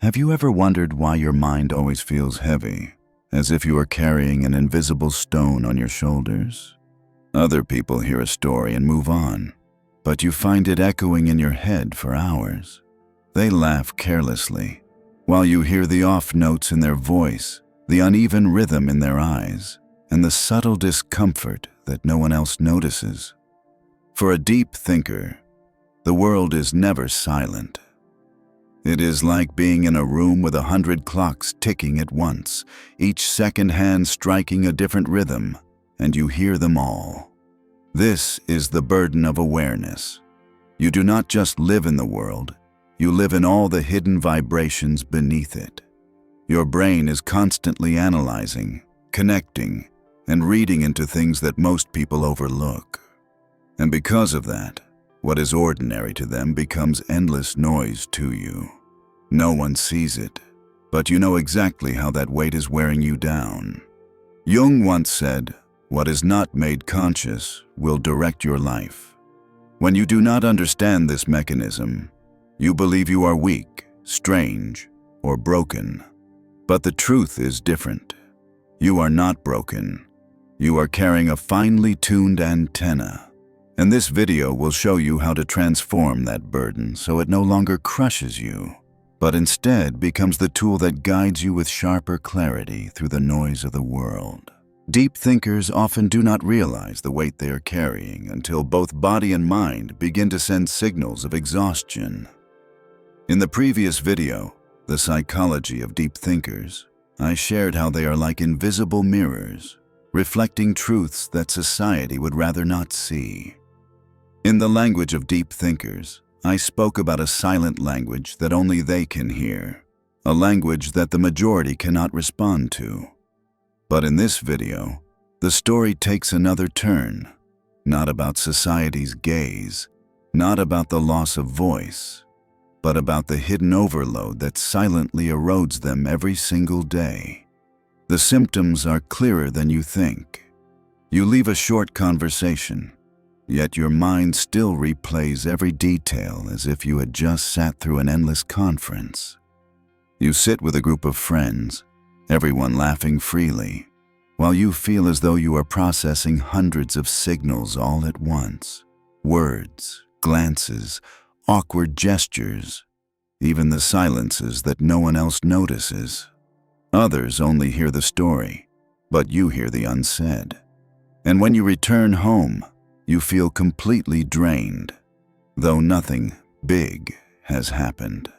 Have you ever wondered why your mind always feels heavy, as if you are carrying an invisible stone on your shoulders? Other people hear a story and move on, but you find it echoing in your head for hours. They laugh carelessly, while you hear the off notes in their voice, the uneven rhythm in their eyes, and the subtle discomfort that no one else notices. For a deep thinker, the world is never silent. It is like being in a room with 100 clocks ticking at once, each second hand striking a different rhythm, and you hear them all. This is the burden of awareness. You do not just live in the world, you live in all the hidden vibrations beneath it. Your brain is constantly analyzing, connecting, and reading into things that most people overlook. And because of that, what is ordinary to them becomes endless noise to you. No one sees it, but you know exactly how that weight is wearing you down. Jung once said, "What is not made conscious will direct your life." When you do not understand this mechanism, you believe you are weak, strange, or broken. But the truth is different. You are not broken. You are carrying a finely tuned antenna. And this video will show you how to transform that burden so it no longer crushes you, but instead becomes the tool that guides you with sharper clarity through the noise of the world. Deep thinkers often do not realize the weight they are carrying until both body and mind begin to send signals of exhaustion. In the previous video, The Psychology of Deep Thinkers, I shared how they are like invisible mirrors, reflecting truths that society would rather not see. In the language of deep thinkers, I spoke about a silent language that only they can hear, a language that the majority cannot respond to. But in this video, the story takes another turn, not about society's gaze, not about the loss of voice, but about the hidden overload that silently erodes them every single day. The symptoms are clearer than you think. You leave a short conversation, yet your mind still replays every detail as if you had just sat through an endless conference. You sit with a group of friends, everyone laughing freely, while you feel as though you are processing hundreds of signals all at once. Words, glances, awkward gestures, even the silences that no one else notices. Others only hear the story, but you hear the unsaid. And when you return home, you feel completely drained, though nothing big has happened.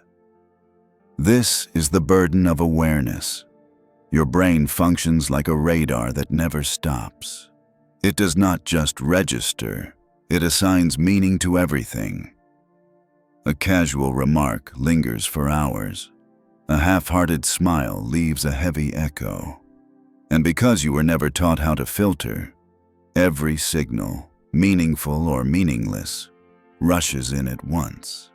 This is the burden of awareness. Your brain functions like a radar that never stops. It does not just register, it assigns meaning to everything. A casual remark lingers for hours. A half-hearted smile leaves a heavy echo. And because you were never taught how to filter, every signal, meaningful or meaningless, rushes in at once.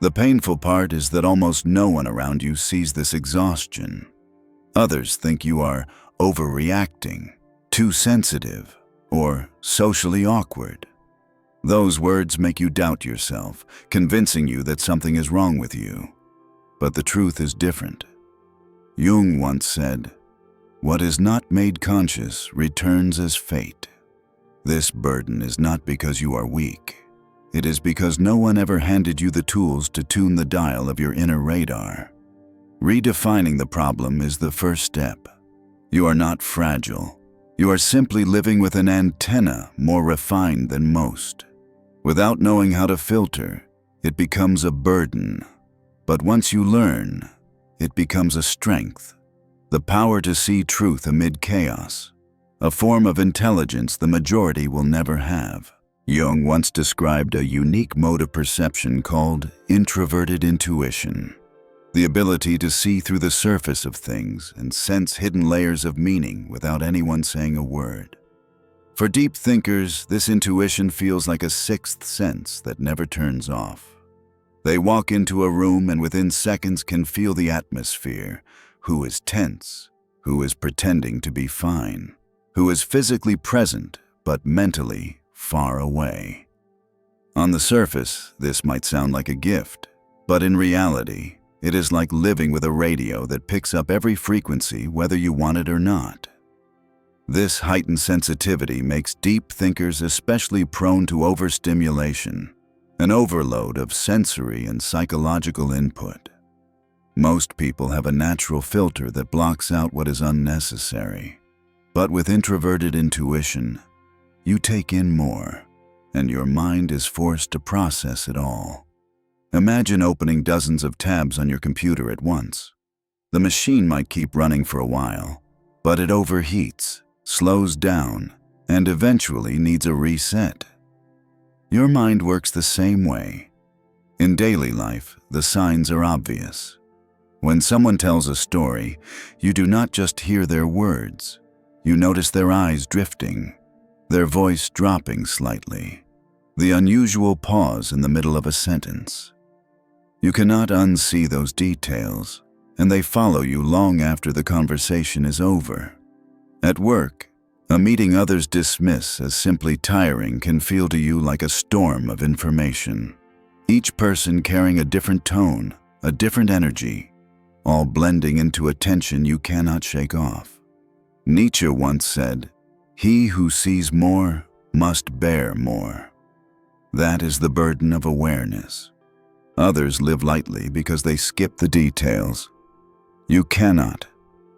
The painful part is that almost no one around you sees this exhaustion. Others think you are overreacting, too sensitive, or socially awkward. Those words make you doubt yourself, convincing you that something is wrong with you. But the truth is different. Jung once said, "What is not made conscious returns as fate." This burden is not because you are weak. It is because no one ever handed you the tools to tune the dial of your inner radar. Redefining the problem is the first step. You are not fragile. You are simply living with an antenna more refined than most. Without knowing how to filter, it becomes a burden. But once you learn, it becomes a strength. The power to see truth amid chaos. A form of intelligence the majority will never have. Jung once described a unique mode of perception called introverted intuition, the ability to see through the surface of things and sense hidden layers of meaning without anyone saying a word. For deep thinkers, this intuition feels like a sixth sense that never turns off. They walk into a room and within seconds can feel the atmosphere, who is tense, who is pretending to be fine, who is physically present but mentally far away. On the surface, this might sound like a gift, but in reality, It is like living with a radio that picks up every frequency whether you want it or not. This heightened sensitivity makes deep thinkers especially prone to overstimulation, an overload of sensory and psychological input. Most people have a natural filter that blocks out what is unnecessary. But with introverted intuition, you take in more, and your mind is forced to process it all. Imagine opening dozens of tabs on your computer at once. The machine might keep running for a while, but it overheats, slows down, and eventually needs a reset. Your mind works the same way. In daily life, the signs are obvious. When someone tells a story, you do not just hear their words. You notice their eyes drifting, their voice dropping slightly, the unusual pause in the middle of a sentence. You cannot unsee those details, and they follow you long after the conversation is over. At work, a meeting others dismiss as simply tiring can feel to you like a storm of information. Each person carrying a different tone, a different energy, all blending into a tension you cannot shake off. Nietzsche once said, "He who sees more must bear more." That is the burden of awareness. Others live lightly because they skip the details. You cannot.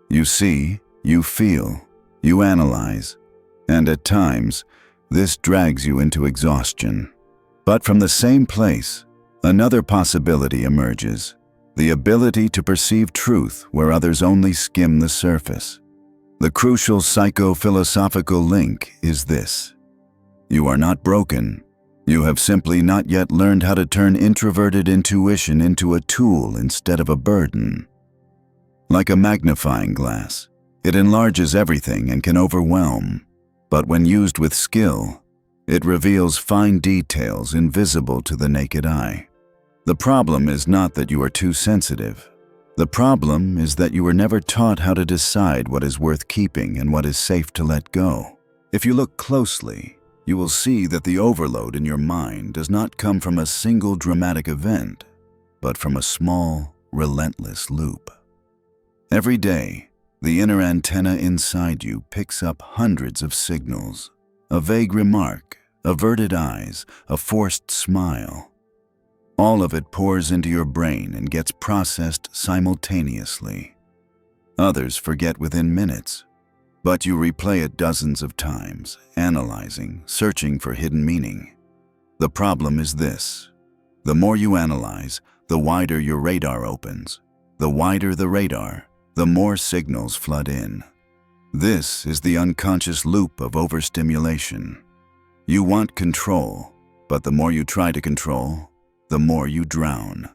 You see, you feel, you analyze, and at times, this drags you into exhaustion. But from the same place, another possibility emerges, the ability to perceive truth where others only skim the surface. The crucial psycho-philosophical link is this: you are not broken. You have simply not yet learned how to turn introverted intuition into a tool instead of a burden. Like a magnifying glass, it enlarges everything and can overwhelm. But when used with skill, it reveals fine details invisible to the naked eye. The problem is not that you are too sensitive. The problem is that you were never taught how to decide what is worth keeping and what is safe to let go. If you look closely, you will see that the overload in your mind does not come from a single dramatic event, but from a small, relentless loop. Every day, the inner antenna inside you picks up hundreds of signals: a vague remark, averted eyes, a forced smile. All of it pours into your brain and gets processed simultaneously. Others forget within minutes, but you replay it dozens of times, analyzing, searching for hidden meaning. The problem is this: the more you analyze, the wider your radar opens. The wider the radar, the more signals flood in. This is the unconscious loop of overstimulation. You want control, but the more you try to control, the more you drown.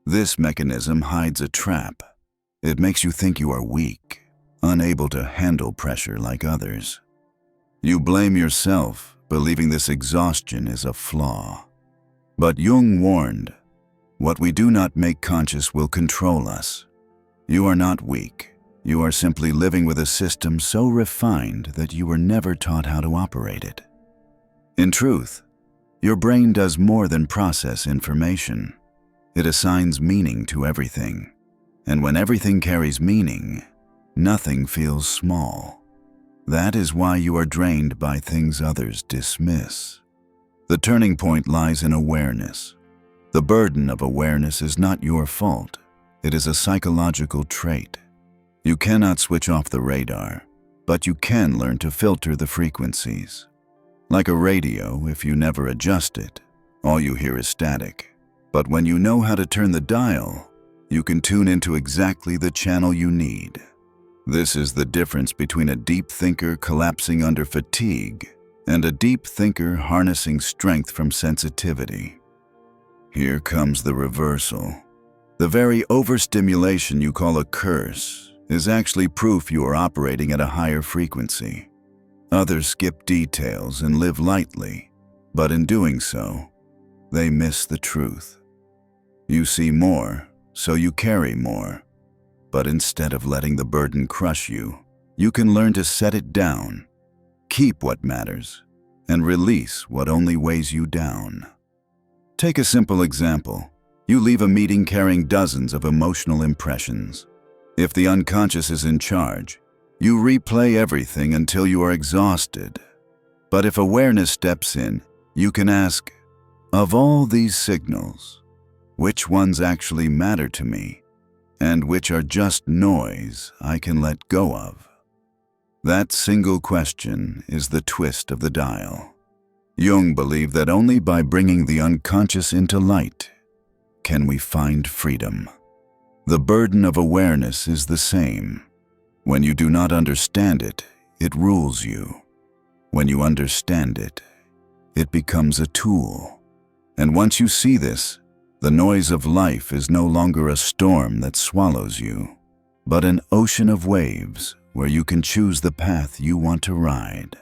This mechanism hides a trap. It makes you think you are weak, unable to handle pressure like others. You blame yourself, believing this exhaustion is a flaw. But Jung warned, what we do not make conscious will control us. You are not weak. You are simply living with a system so refined that you were never taught how to operate it. In truth, your brain does more than process information. It assigns meaning to everything. And when everything carries meaning, nothing feels small. That is why you are drained by things others dismiss. The turning point lies in awareness. The burden of awareness is not your fault. It is a psychological trait. You cannot switch off the radar, but you can learn to filter the frequencies. Like a radio, if you never adjust it, all you hear is static. But when you know how to turn the dial, you can tune into exactly the channel you need. This is the difference between a deep thinker collapsing under fatigue and a deep thinker harnessing strength from sensitivity. Here comes the reversal. The very overstimulation you call a curse is actually proof you are operating at a higher frequency. Others skip details and live lightly, but in doing so, they miss the truth. You see more, so you carry more. But instead of letting the burden crush you, you can learn to set it down, keep what matters, and release what only weighs you down. Take a simple example. You leave a meeting carrying dozens of emotional impressions. If the unconscious is in charge, you replay everything until you are exhausted. But if awareness steps in, you can ask, of all these signals, which ones actually matter to me, and which are just noise I can let go of? That single question is the twist of the dial. Jung believed that only by bringing the unconscious into light can we find freedom. The burden of awareness is the same. When you do not understand it, it rules you. When you understand it, it becomes a tool. And once you see this, the noise of life is no longer a storm that swallows you, but an ocean of waves where you can choose the path you want to ride.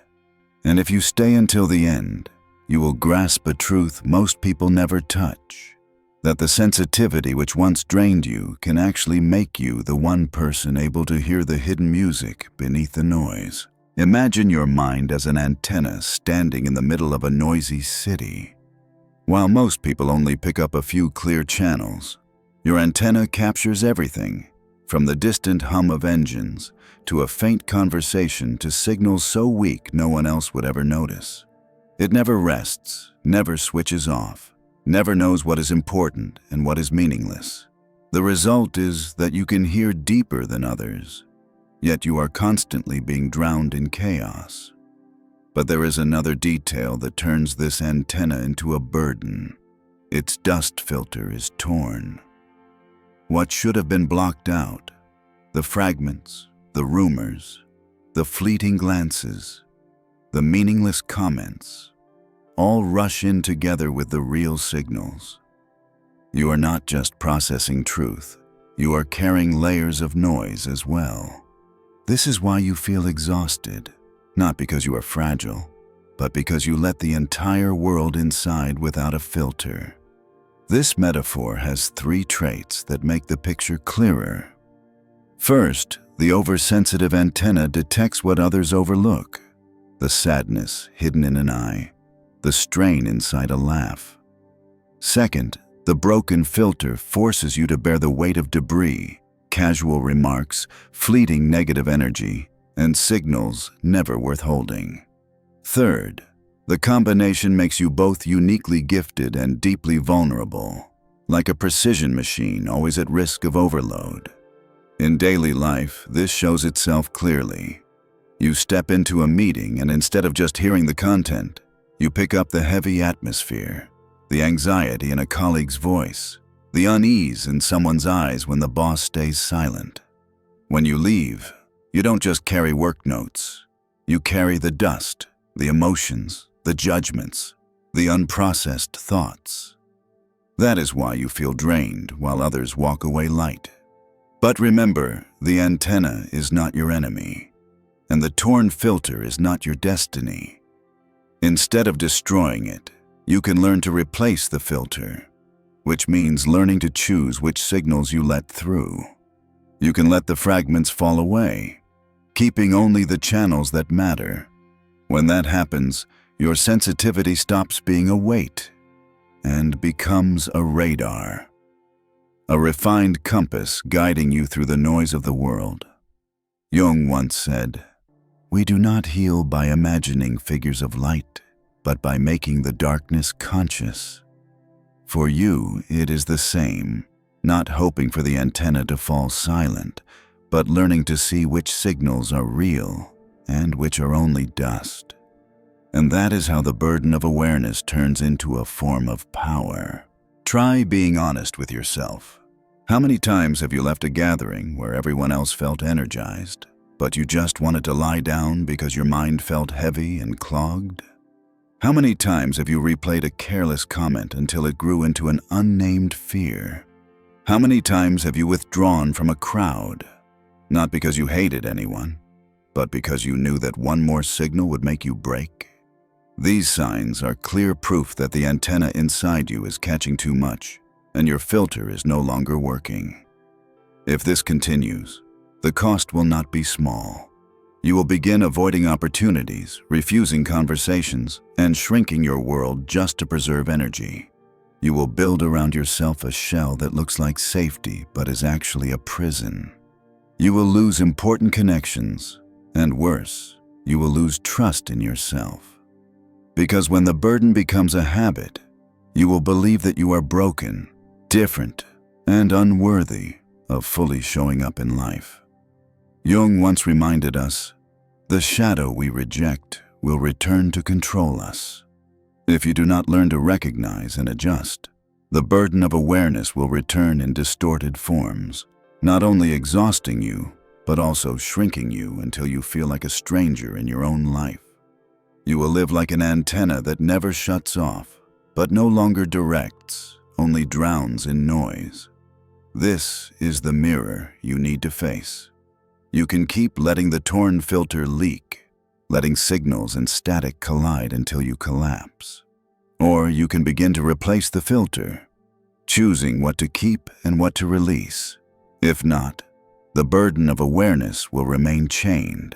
And if you stay until the end, you will grasp a truth most people never touch, that the sensitivity which once drained you can actually make you the one person able to hear the hidden music beneath the noise. Imagine your mind as an antenna standing in the middle of a noisy city. While most people only pick up a few clear channels, your antenna captures everything, from the distant hum of engines to a faint conversation to signals so weak no one else would ever notice. It never rests, never switches off, never knows what is important and what is meaningless. The result is that you can hear deeper than others, yet you are constantly being drowned in chaos. But there is another detail that turns this antenna into a burden. Its dust filter is torn. What should have been blocked out, the fragments, the rumors, the fleeting glances, the meaningless comments, all rush in together with the real signals. You are not just processing truth, you are carrying layers of noise as well. This is why you feel exhausted, not because you are fragile, but because you let the entire world inside without a filter. This metaphor has 3 traits that make the picture clearer. First, the oversensitive antenna detects what others overlook: the sadness hidden in an eye, the strain inside a laugh. Second, the broken filter forces you to bear the weight of debris, casual remarks, fleeting negative energy, and signals never worth holding. Third, the combination makes you both uniquely gifted and deeply vulnerable, like a precision machine always at risk of overload. In daily life, this shows itself clearly. You step into a meeting and instead of just hearing the content, you pick up the heavy atmosphere, the anxiety in a colleague's voice, the unease in someone's eyes when the boss stays silent. When you leave, you don't just carry work notes. You carry the dust, the emotions, the judgments, the unprocessed thoughts. That is why you feel drained while others walk away light. But remember, the antenna is not your enemy, and the torn filter is not your destiny. Instead of destroying it, you can learn to replace the filter, which means learning to choose which signals you let through. You can let the fragments fall away, keeping only the channels that matter. When that happens, your sensitivity stops being a weight and becomes a radar, a refined compass guiding you through the noise of the world. Jung once said, "We do not heal by imagining figures of light, but by making the darkness conscious." For you, it is the same, not hoping for the antenna to fall silent, but learning to see which signals are real and which are only dust. And that is how the burden of awareness turns into a form of power. Try being honest with yourself. How many times have you left a gathering where everyone else felt energized, but you just wanted to lie down because your mind felt heavy and clogged? How many times have you replayed a careless comment until it grew into an unnamed fear? How many times have you withdrawn from a crowd, not because you hated anyone, but because you knew that one more signal would make you break? These signs are clear proof that the antenna inside you is catching too much, and your filter is no longer working. If this continues, the cost will not be small. You will begin avoiding opportunities, refusing conversations, and shrinking your world just to preserve energy. You will build around yourself a shell that looks like safety but is actually a prison. You will lose important connections, and worse, you will lose trust in yourself. Because when the burden becomes a habit, you will believe that you are broken, different, and unworthy of fully showing up in life. Jung once reminded us, the shadow we reject will return to control us. If you do not learn to recognize and adjust, the burden of awareness will return in distorted forms, not only exhausting you, but also shrinking you until you feel like a stranger in your own life. You will live like an antenna that never shuts off, but no longer directs, only drowns in noise. This is the mirror you need to face. You can keep letting the torn filter leak, letting signals and static collide until you collapse. Or you can begin to replace the filter, choosing what to keep and what to release. If not, the burden of awareness will remain chained.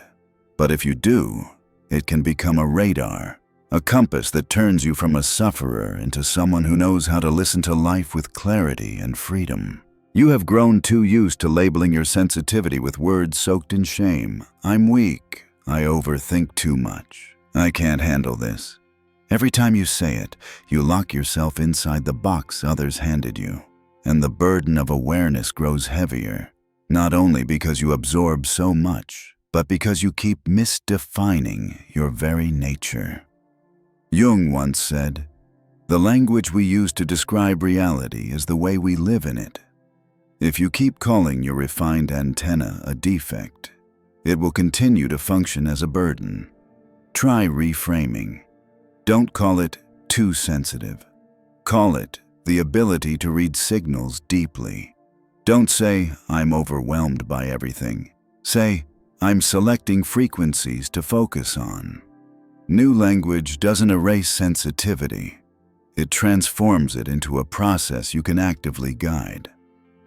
But if you do, it can become a radar, a compass that turns you from a sufferer into someone who knows how to listen to life with clarity and freedom. You have grown too used to labeling your sensitivity with words soaked in shame. I'm weak. I overthink too much. I can't handle this. Every time you say it, you lock yourself inside the box others handed you, and the burden of awareness grows heavier, not only because you absorb so much, but because you keep misdefining your very nature. Jung once said, "The language we use to describe reality is the way we live in it." If you keep calling your refined antenna a defect, it will continue to function as a burden. Try reframing. Don't call it too sensitive. Call it the ability to read signals deeply. Don't say, "I'm overwhelmed by everything." Say, "I'm selecting frequencies to focus on." New language doesn't erase sensitivity. It transforms it into a process you can actively guide.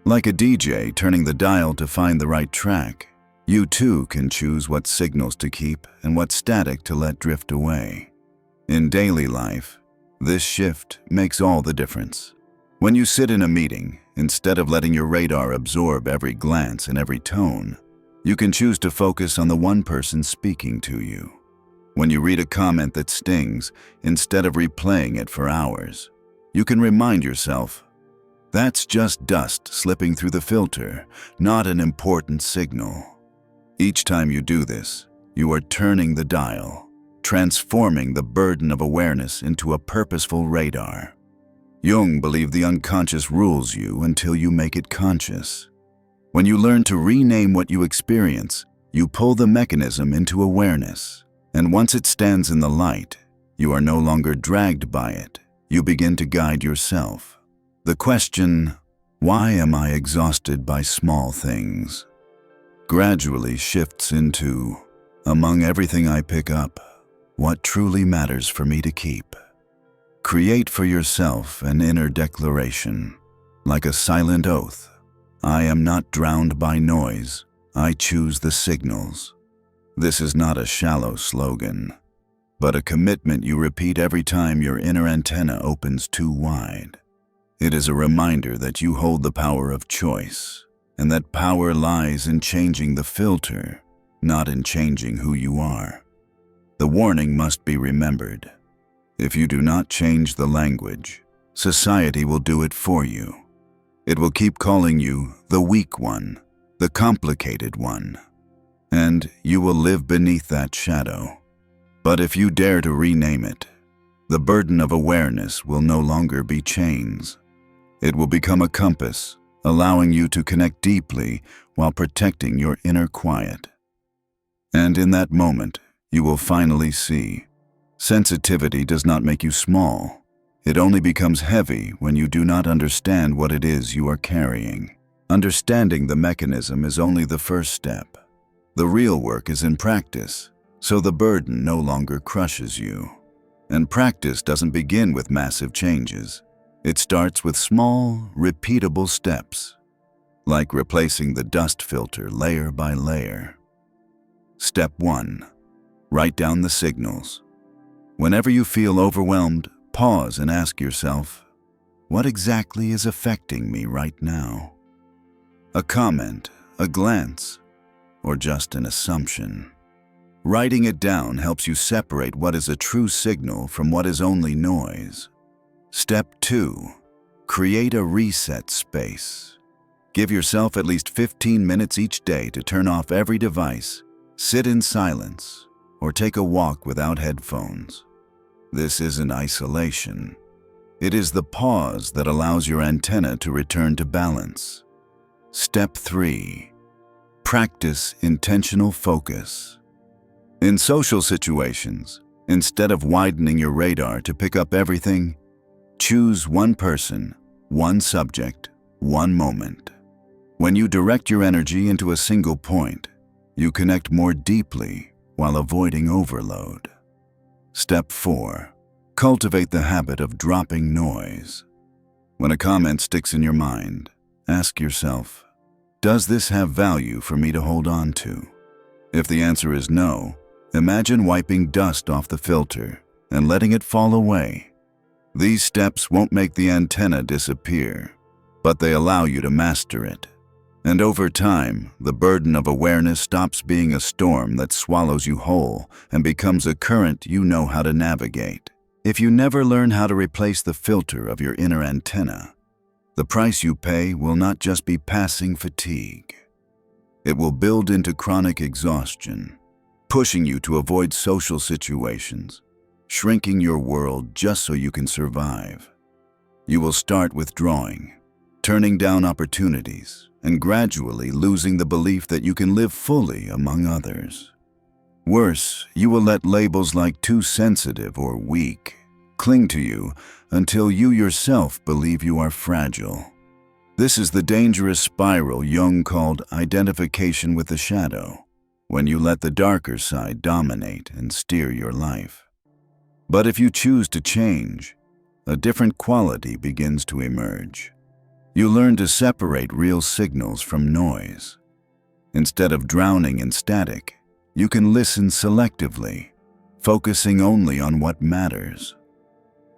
Like a DJ turning the dial to find the right track, you too can choose what signals to keep and what static to let drift away. In daily life, this shift makes all the difference. When you sit in a meeting, instead of letting your radar absorb every glance and every tone, you can choose to focus on the one person speaking to you. When you read a comment that stings, instead of replaying it for hours, you can remind yourself, that's just dust slipping through the filter, not an important signal. Each time you do this, you are turning the dial, transforming the burden of awareness into a purposeful radar. Jung believed the unconscious rules you until you make it conscious. When you learn to rename what you experience, you pull the mechanism into awareness. And once it stands in the light, you are no longer dragged by it. You begin to guide yourself. The question, "Why am I exhausted by small things?" gradually shifts into, "Among everything I pick up, what truly matters for me to keep?" Create for yourself an inner declaration, like a silent oath. I am not drowned by noise. I choose the signals. This is not a shallow slogan, but a commitment you repeat every time your inner antenna opens too wide. It is a reminder that you hold the power of choice, and that power lies in changing the filter, not in changing who you are. The warning must be remembered. If you do not change the language, society will do it for you. It will keep calling you the weak one, the complicated one, and you will live beneath that shadow. But if you dare to rename it, the burden of awareness will no longer be chains. It will become a compass, allowing you to connect deeply while protecting your inner quiet. And in that moment, you will finally see, sensitivity does not make you small. It only becomes heavy when you do not understand what it is you are carrying. Understanding the mechanism is only the first step. The real work is in practice, so the burden no longer crushes you. And practice doesn't begin with massive changes. It starts with small, repeatable steps, like replacing the dust filter layer by layer. Step 1. Write down the signals. Whenever you feel overwhelmed, pause and ask yourself, what exactly is affecting me right now? A comment, a glance, or just an assumption? Writing it down helps you separate what is a true signal from what is only noise. Step 2. Create a reset space. Give yourself at least 15 minutes each day to turn off every device, sit in silence, or take a walk without headphones. This isn't isolation. It is the pause that allows your antenna to return to balance. Step 3. Practice intentional focus. In social situations, instead of widening your radar to pick up everything, choose one person, one subject, one moment. When you direct your energy into a single point, you connect more deeply while avoiding overload. Step 4. Cultivate the habit of dropping noise. When a comment sticks in your mind, ask yourself, does this have value for me to hold on to? If the answer is no, imagine wiping dust off the filter and letting it fall away. These steps won't make the antenna disappear, but they allow you to master it. And over time, the burden of awareness stops being a storm that swallows you whole and becomes a current you know how to navigate. If you never learn how to replace the filter of your inner antenna, the price you pay will not just be passing fatigue. It will build into chronic exhaustion, pushing you to avoid social situations, shrinking your world just so you can survive. You will start withdrawing, turning down opportunities, and gradually losing the belief that you can live fully among others. Worse, you will let labels like too sensitive or weak cling to you until you yourself believe you are fragile. This is the dangerous spiral Jung called identification with the shadow, when you let the darker side dominate and steer your life. But if you choose to change, a different quality begins to emerge. You learn to separate real signals from noise. Instead of drowning in static, you can listen selectively, focusing only on what matters.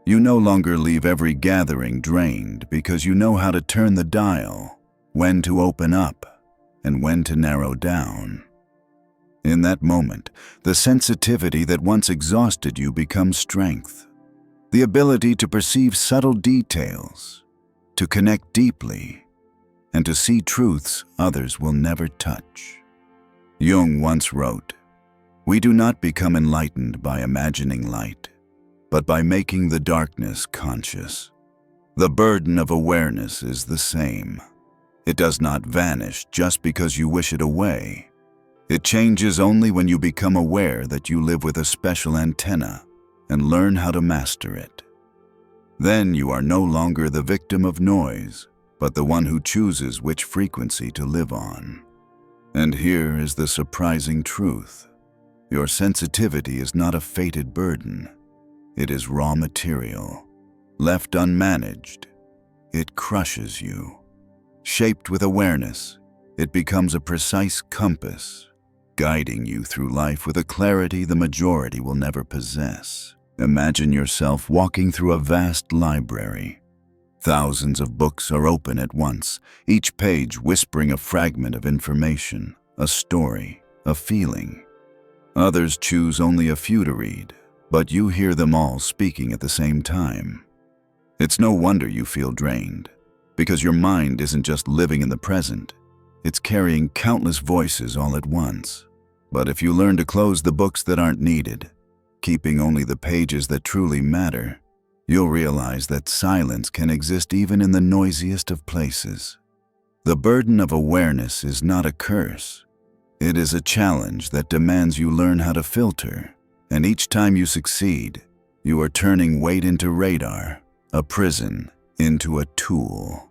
You no longer leave every gathering drained because you know how to turn the dial, when to open up, and when to narrow down. In that moment, the sensitivity that once exhausted you becomes strength. The ability to perceive subtle details, to connect deeply, and to see truths others will never touch. Jung once wrote, "We do not become enlightened by imagining light, but by making the darkness conscious." The burden of awareness is the same. It does not vanish just because you wish it away. It changes only when you become aware that you live with a special antenna and learn how to master it. Then you are no longer the victim of noise, but the one who chooses which frequency to live on. And here is the surprising truth. Your sensitivity is not a fated burden. It is raw material. Left unmanaged, it crushes you. Shaped with awareness, it becomes a precise compass, guiding you through life with a clarity the majority will never possess. Imagine yourself walking through a vast library. Thousands of books are open at once, each page whispering a fragment of information, a story, a feeling. Others choose only a few to read, but you hear them all speaking at the same time. It's no wonder you feel drained, because your mind isn't just living in the present, it's carrying countless voices all at once. But if you learn to close the books that aren't needed, keeping only the pages that truly matter, you'll realize that silence can exist even in the noisiest of places. The burden of awareness is not a curse. It is a challenge that demands you learn how to filter, and each time you succeed, you are turning weight into radar, a prison into a tool.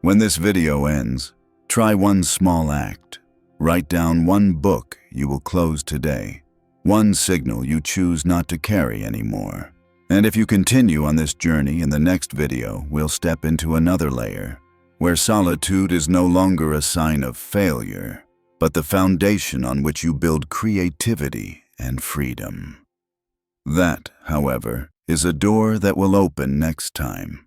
When this video ends, try one small act. Write down one book you will close today, one signal you choose not to carry anymore. And if you continue on this journey, in the next video, we'll step into another layer, where solitude is no longer a sign of failure, but the foundation on which you build creativity and freedom. That, however, is a door that will open next time.